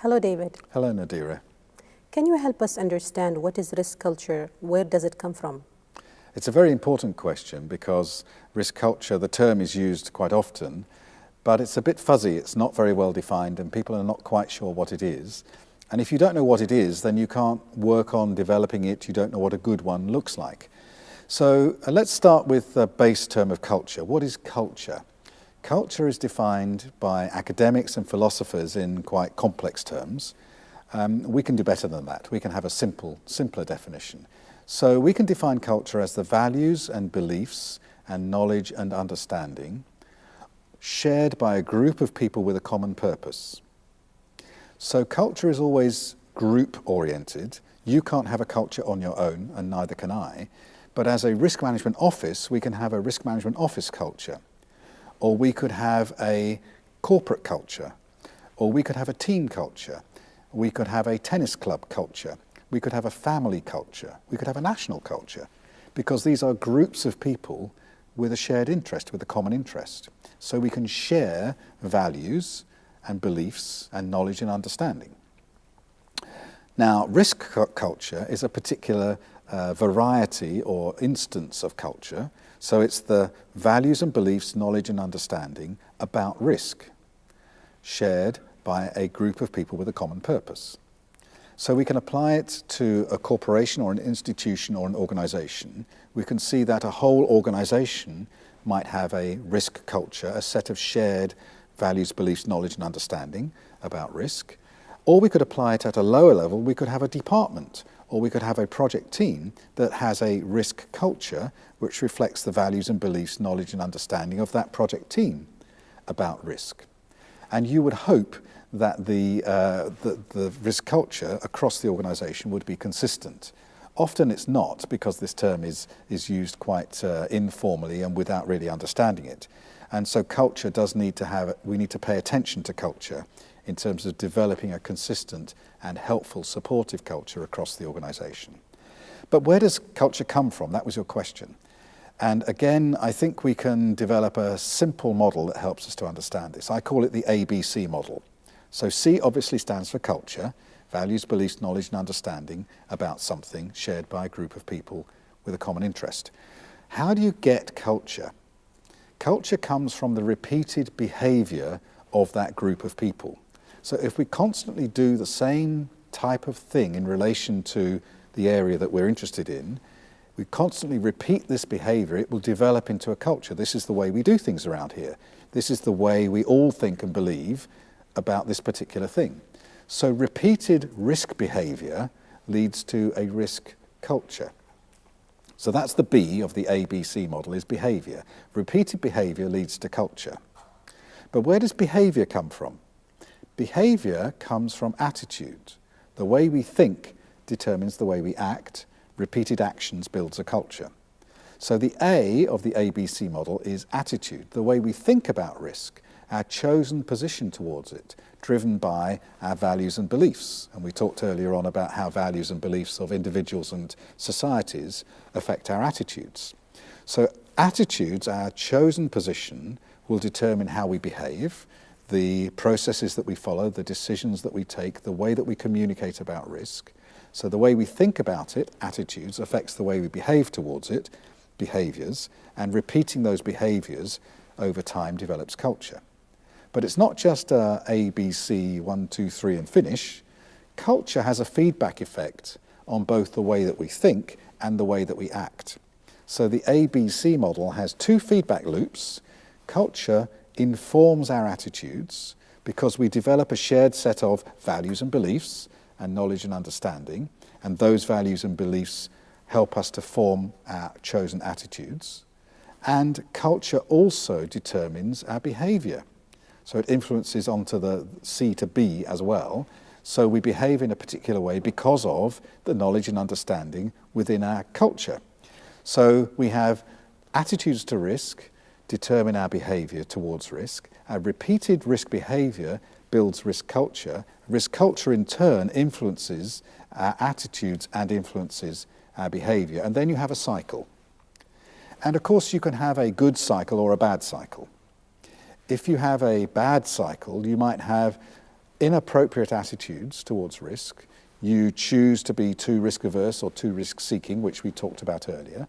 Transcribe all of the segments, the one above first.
Hello, David. Hello, Nadira. Can you help us understand what is risk culture? Where does it come from? It's a very important question because risk culture, the term is used quite often, but it's a bit fuzzy, it's not very well defined, and people are not quite sure what it is. And if you don't know what it is, then you can't work on developing it, you don't know what a good one looks like. So let's start with the base term of culture. What is culture? Culture is defined by academics and philosophers in quite complex terms. We can do better than that. We can have a simpler definition. So we can define culture as the values and beliefs and knowledge and understanding shared by a group of people with a common purpose. So culture is always group-oriented. You can't have a culture on your own, and neither can I. But as a risk management office, we can have a risk management office culture. Or we could have a corporate culture. Or we could have a team culture. We could have a tennis club culture. We could have a family culture. We could have a national culture. Because these are groups of people with a shared interest, with a common interest. So we can share values and beliefs and knowledge and understanding. Now, risk culture is a particular variety or instance of culture. So it's the values and beliefs, knowledge and understanding about risk, shared by a group of people with a common purpose. So we can apply it to a corporation or an institution or an organization. We can see that a whole organization might have a risk culture, a set of shared values, beliefs, knowledge and understanding about risk. Or we could apply it at a lower level. We could have a department, or we could have a project team that has a risk culture which reflects the values and beliefs, knowledge and understanding of that project team about risk. And you would hope that the risk culture across the organization would be consistent. Often it's not, because this term is used quite informally and without really understanding it. And so culture does need to have, we need to pay attention to culture in terms of developing a consistent and helpful, supportive culture across the organization. But where does culture come from? That was your question. And again, I think we can develop a simple model that helps us to understand this. I call it the ABC model. So C obviously stands for culture, values, beliefs, knowledge and understanding about something shared by a group of people with a common interest. How do you get culture? Culture comes from the repeated behavior of that group of people. So if we constantly do the same type of thing in relation to the area that we're interested in, we constantly repeat this behavior, it will develop into a culture. This is the way we do things around here. This is the way we all think and believe about this particular thing. So repeated risk behavior leads to a risk culture. So that's the B of the ABC model, is behavior. Repeated behavior leads to culture. But where does behavior come from? Behavior comes from attitude. The way we think determines the way we act. Repeated actions builds a culture. So the A of the ABC model is attitude, the way we think about risk, our chosen position towards it, driven by our values and beliefs. And we talked earlier on about how values and beliefs of individuals and societies affect our attitudes. So attitudes, our chosen position, will determine how we behave, the processes that we follow, the decisions that we take, the way that we communicate about risk. So the way we think about it, attitudes, affects the way we behave towards it, behaviors, and repeating those behaviors over time develops culture. But it's not just A, B, C, 1, 2, 3 and finish. Culture has a feedback effect on both the way that we think and the way that we act. So the ABC model has two feedback loops. Culture informs our attitudes because we develop a shared set of values and beliefs and knowledge and understanding, and those values and beliefs help us to form our chosen attitudes. And culture also determines our behavior. So it influences onto the C to B as well. So we behave in a particular way because of the knowledge and understanding within our culture. So we have attitudes to risk determine our behavior towards risk. Our repeated risk behavior builds risk culture. Risk culture in turn influences our attitudes and influences our behavior. And then you have a cycle. And of course you can have a good cycle or a bad cycle. If you have a bad cycle, you might have inappropriate attitudes towards risk. You choose to be too risk averse or too risk seeking, which we talked about earlier.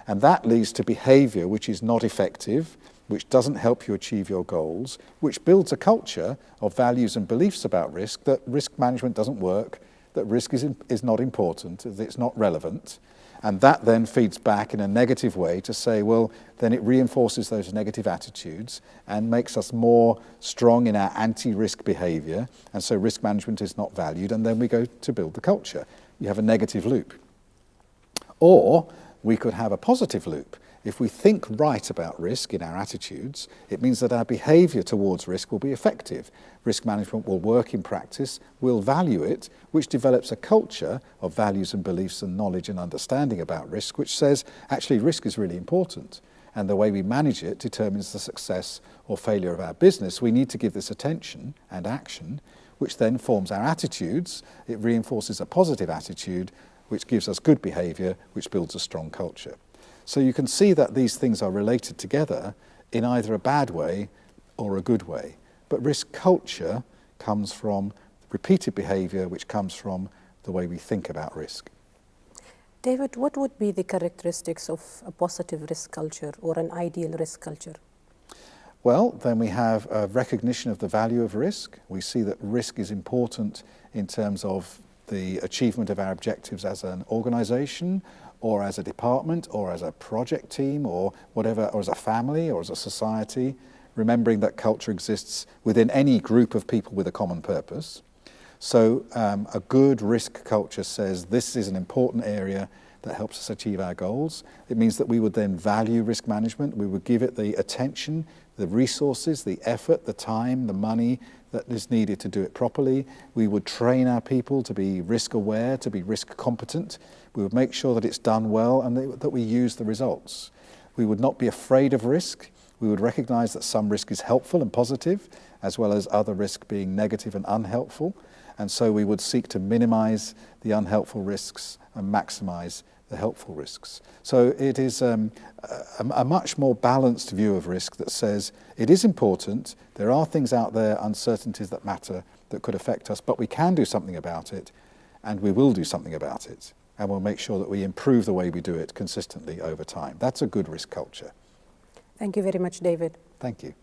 And that leads to behavior which is not effective, which doesn't help you achieve your goals, which builds a culture of values and beliefs about risk, that risk management doesn't work, that risk is not important, that it's not relevant. And that then feeds back in a negative way to say, well, then it reinforces those negative attitudes and makes us more strong in our anti-risk behavior. And so risk management is not valued, and then we go to build the culture. You have a negative loop. Or we could have a positive loop. If we think right about risk in our attitudes, it means that our behavior towards risk will be effective. Risk management will work in practice, we'll value it, which develops a culture of values and beliefs and knowledge and understanding about risk, which says, actually, risk is really important. And the way we manage it determines the success or failure of our business. We need to give this attention and action, which then forms our attitudes. It reinforces a positive attitude, which gives us good behavior, which builds a strong culture. So you can see that these things are related together in either a bad way or a good way. But risk culture comes from repeated behavior, which comes from the way we think about risk. David, what would be the characteristics of a positive risk culture or an ideal risk culture? Well, then we have a recognition of the value of risk. We see that risk is important in terms of the achievement of our objectives as an organization, or as a department, or as a project team, or whatever, or as a family, or as a society, remembering that culture exists within any group of people with a common purpose. So a good risk culture says this is an important area that helps us achieve our goals. It means that we would then value risk management. We would give it the attention, the resources, the effort, the time, the money that is needed to do it properly. We would train our people to be risk aware, to be risk competent. We would make sure that it's done well and that we use the results. We would not be afraid of risk. We would recognize that some risk is helpful and positive, as well as other risk being negative and unhelpful. And so we would seek to minimize the unhelpful risks and maximize the helpful risks. So it is a much more balanced view of risk that says it is important, there are things out there, uncertainties that matter, that could affect us, but we can do something about it, and we will do something about it, and we'll make sure that we improve the way we do it consistently over time. That's a good risk culture. Thank you very much, David. Thank you.